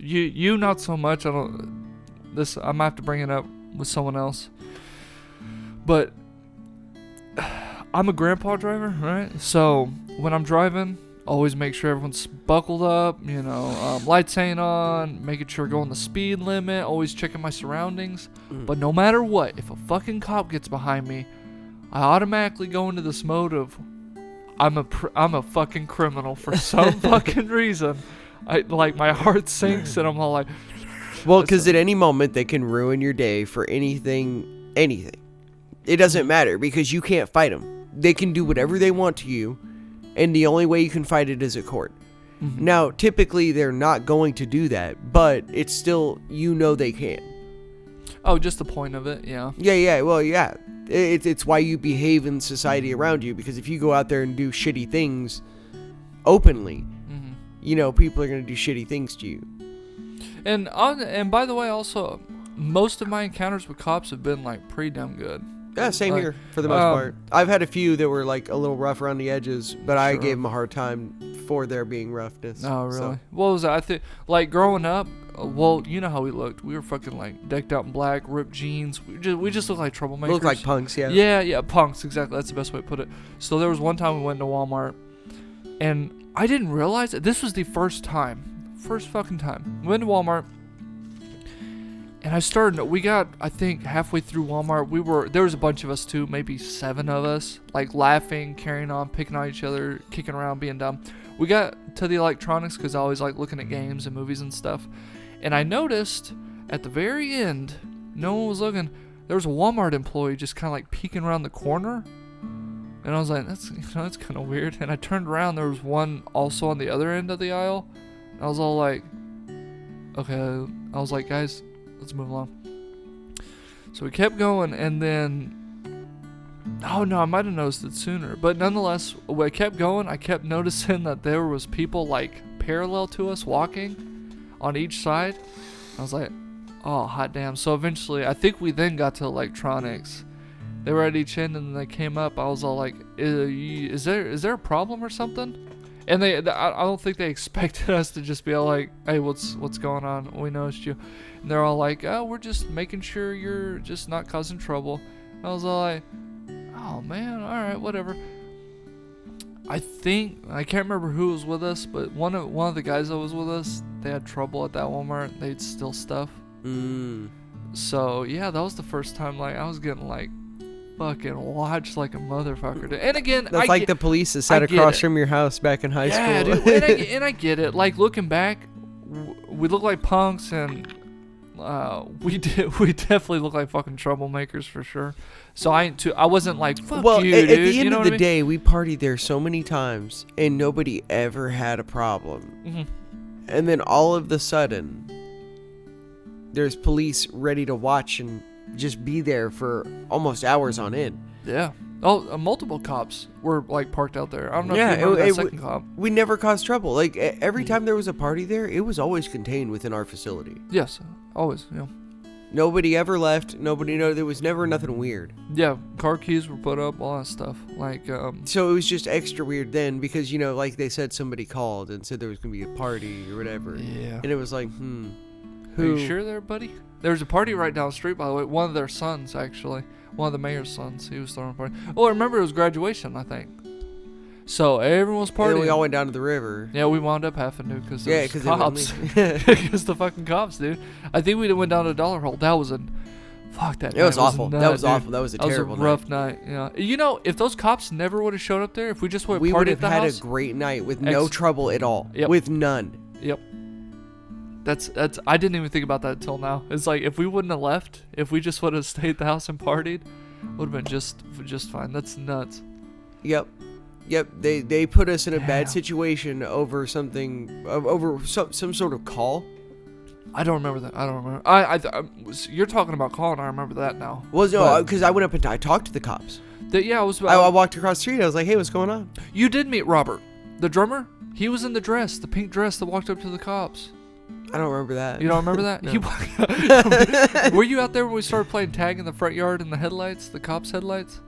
You not so much. I might have to bring it up with someone else. But I'm a grandpa driver, right? So when I'm driving, always make sure everyone's buckled up, lights ain't on, making sure going the speed limit, always checking my surroundings. But no matter what, if a fucking cop gets behind me, I automatically go into this mode of I'm a fucking criminal for some fucking reason. My heart sinks and I'm all like, well, because at any moment they can ruin your day for anything. It doesn't matter because you can't fight them. They can do whatever they want to you, and the only way you can fight it is at court. Mm-hmm. Now, typically they're not going to do that, but it's still, they can. Oh, just the point of it, yeah. Yeah, well, yeah. It's why you behave in society around you, because if you go out there and do shitty things openly, people are going to do shitty things to you. And by the way, also, most of my encounters with cops have been pretty damn good. Yeah, same here for the most part. I've had a few that were a little rough around the edges, but I gave them a hard time for their being roughness. Oh, really? So. What was that? I think growing up, you know how we looked. We were fucking decked out in black, ripped jeans. We just looked like troublemakers. Looked like punks, yeah. Yeah, punks. Exactly. That's the best way to put it. So there was one time we went to Walmart, and I didn't realize it. This was the first fucking time. We went to Walmart. And we got, I think, halfway through Walmart, there was a bunch of us too, maybe 7 of us, laughing, carrying on, picking on each other, kicking around, being dumb. We got to the electronics because I always like looking at games and movies and stuff. And I noticed at the very end, no one was looking, there was a Walmart employee just kind of peeking around the corner. And I was like, that's kind of weird. And I turned around, there was one also on the other end of the aisle. And I was all like, okay. I was like, guys, let's move along. So we kept going, and then, oh no, I might have noticed it sooner. But nonetheless, when I kept going, I kept noticing that there was people parallel to us walking on each side. I was like, oh, hot damn. So eventually, I think we then got to electronics. They were at each end, and they came up. I was all like, is there a problem or something? And I don't think they expected us to just be all like, hey, what's going on? We noticed you. And they're all like, oh, we're just making sure you're just not causing trouble. And I was all like, oh man, all right, whatever. I can't remember who was with us, but one of the guys that was with us, they had trouble at that Walmart. They'd steal stuff. So yeah, that was the first time I was getting fucking watched like a motherfucker. And again, that's the police that sat across from your house back in high school. Yeah, dude. And I get it. Looking back, we look like punks, and we definitely look like fucking troublemakers for sure. So I wasn't like, fuck you, dude. At the end of the day, we partied there so many times, and nobody ever had a problem. Mm-hmm. And then all of the sudden, there's police ready to watch and just be there for almost hours on end. Yeah. Oh, multiple cops were parked out there. I don't know if you remember that second cop. We never caused trouble. Every time there was a party there, it was always contained within our facility. Yes, always. Yeah. Nobody ever left. There was never nothing weird. Yeah, car keys were put up, all that stuff. So it was just extra weird then because they said somebody called and said there was gonna be a party or whatever. Yeah. And it was like, Are you sure there, buddy? There was a party right down the street, by the way. One of their sons, actually. One of the mayor's sons. He was throwing a party. Oh, I remember it was graduation, I think. So everyone was partying. And we all went down to the river. Yeah, we wound up having to because the cops. Because the fucking cops, dude. I think we went down to Dollar Hole. That was fuck that. It was awful. That was awful. That was a terrible night. Rough night. Yeah. If those cops never would have showed up there, if we just would have partied at the house, we would have had a great night with no trouble at all. Yep. With none. Yep. That's I didn't even think about that until now. It's if we wouldn't have left, if we just would have stayed at the house and partied, would have been just fine. That's nuts. Yep. They put us in a bad situation over something, over some sort of call. I don't remember that. I don't remember. You're talking about calling. I remember that now. Well, no, because I went up and I talked to the cops. I walked across the street. I was like, hey, what's going on? You did meet Robert, the drummer. He was in the pink dress that walked up to the cops. I don't remember that. You don't remember that? No. Were you out there when we started playing tag in the front yard in the headlights, the cops' headlights?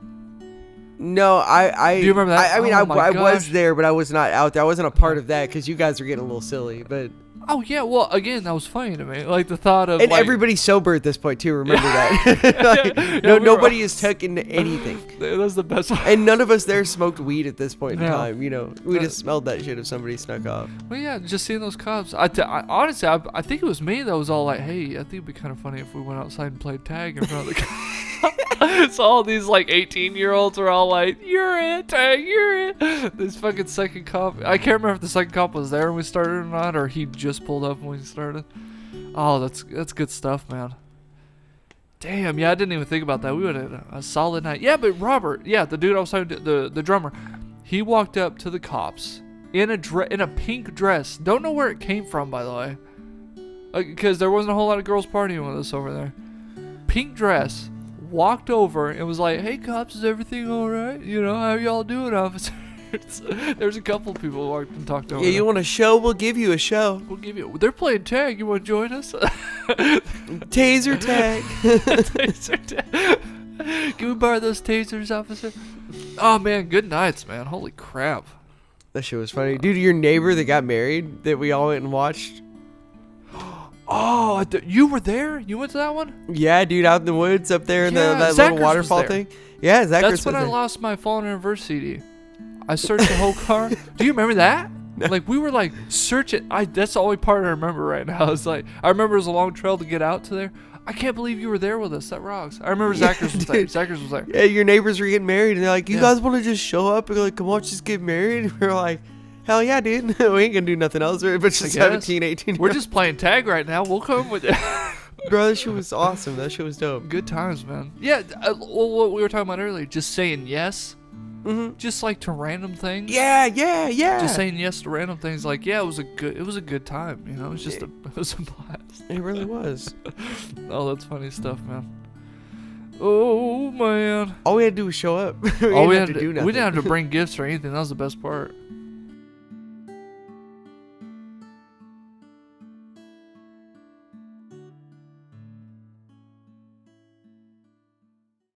No, I. Do you remember that? I was there, but I was not out there. I wasn't a part of that because you guys were getting a little silly. But Oh yeah, well again, that was funny to me. Like the thought of And like, everybody's sober at this point too. Remember that? Like, Yeah, no, we were nobody all- is taking anything, that was the best one. and none of us there smoked weed at this point in No. time. You know, we just smelled that shit if somebody snuck off. Well, yeah, just seeing those cops. Honestly, I think it was me that was all like, "Hey, I think it'd be kind of funny if we went outside and played tag in front of the cops." So all these like 18-year-olds were all like, "You're it, tag, you're it." This fucking second cop. I can't remember if the second cop was there when we started or not, or he just pulled up when we started. Oh, that's good stuff, man. Damn, yeah, I didn't even think about that. We would have had a solid night. Yeah, but Robert, yeah, the dude I was talking to, the drummer, he walked up to the cops in a pink dress. Don't know where it came from, by the way, because there wasn't a whole lot of girls partying with us over there. Pink dress, walked over and was like, "Hey, cops, is everything all right? You know, how y'all doing, officers?" There's a couple people who walked and talked over. Yeah, you there. want a show? We'll give you a show. We'll give you. They're playing tag. You want to join us? Taser tag. Taser tag. Can we borrow those tasers, officer? Oh man, good nights, man. Holy crap. That shit was funny, dude. Your neighbor that got married that we all went and watched. Oh, you were there? You went to that one? Yeah, dude, out in the woods up there in Yeah, that Zachars little was waterfall there. thing. Yeah, Zachars That's was when I there. lost my fallen in reverse CD. I searched the whole car. Do you remember that? Like we were like searching. That's the only part I remember right now. It's like I remember it was a long trail to get out to there. I can't believe you were there with us. That rocks. I remember Yeah, Zachars was there. dude. Zachars was there. Yeah, your neighbors were getting married, and they're like, "You Yeah. guys want to just show up and like, come watch us get married?" And we're like, "Hell yeah, dude! We ain't gonna do nothing else." We're a bunch of I guess. 17, 18. We're just playing tag right now. We'll come with it. Bro, that shit was awesome. That shit was dope. Good times, man. Yeah, well, what we were talking about earlier, just saying yes, just like to random things. Yeah, yeah, yeah. Just saying yes to random things, like yeah, it was a good time. You know, it was a blast. It really was. Oh, that's funny stuff, man. Oh man. All we had to do was show up. All we didn't had have to do nothing. we didn't have to bring gifts or anything. That was the best part.